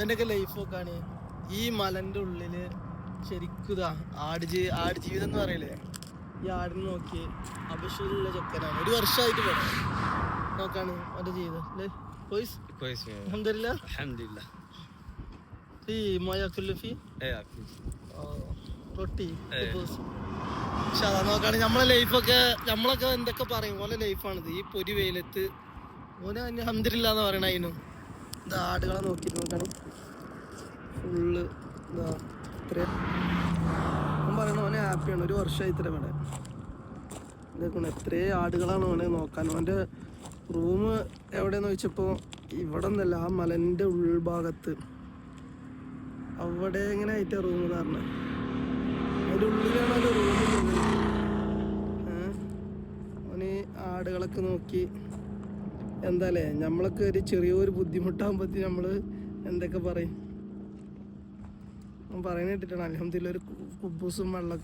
അതിൻ്റെയൊക്കെ ലൈഫൊക്കെയാണ് ഈ മലൻ്റെ ഉള്ളില് ശരിക്കും ആടുജീവിതം എന്ന് പറയില്ലേ. ഈ ആടിനെ നോക്കി അഭിഷേലുള്ള ചെക്കനാണ്. 1 വർഷമായിട്ട് പോണം നോക്കാണ് അവൻ്റെ ജീവിതം അല്ലേ. كويس الحمد لله. الحمد لله. في ما ياكل فيه اكل റൊട്ടി നോക്കാണ്. നമ്മളെ ലൈഫൊക്കെ നമ്മളൊക്കെ എന്തൊക്കെ പറയും പോലെ ലൈഫാണിത്. ഈ പൊരി വെയിലത്ത് ഓനെ അൽഹംദുലില്ലാ എന്ന് പറയണ. അതിനും ഇത് ആടുകളെ നോക്കിയിട്ട് നോക്കാണ് ഫുള്ള് ഇതാ ഇത്രയും. അവൻ പറയണ ഓനെ ഹാപ്പിയാണ്. 1 വർഷമായി ഇത്ര ഇവിടെ ഇതേക്കണം. എത്രയും ആടുകളാണ് ഓനെ നോക്കാൻ. അവൻ്റെ റൂം എവിടെയെന്ന് ചോദിച്ചപ്പോൾ ഇവിടെ ഒന്നല്ല, ആ മലൻ്റെ ഉൾഭാഗത്ത് അവിടെ എങ്ങനെ ആയിട്ടാ റൂം എന്ന് പറഞ്ഞത്. അതിൻ്റെ ഉള്ളിലാണ് അതിൻ്റെ റൂമിൽ. അവന് ആടുകളൊക്കെ നോക്കി എന്താല്ലേ നമ്മളൊക്കെ ഒരു ചെറിയൊരു ബുദ്ധിമുട്ടാകുമ്പോഴത്തേക്ക് നമ്മൾ എന്തൊക്കെ പറയും. പറയുന്ന കേട്ടിട്ടാണ് അൽഹംദുലില്ലാ ഒരു കുബൂസും വെള്ളമൊക്കെ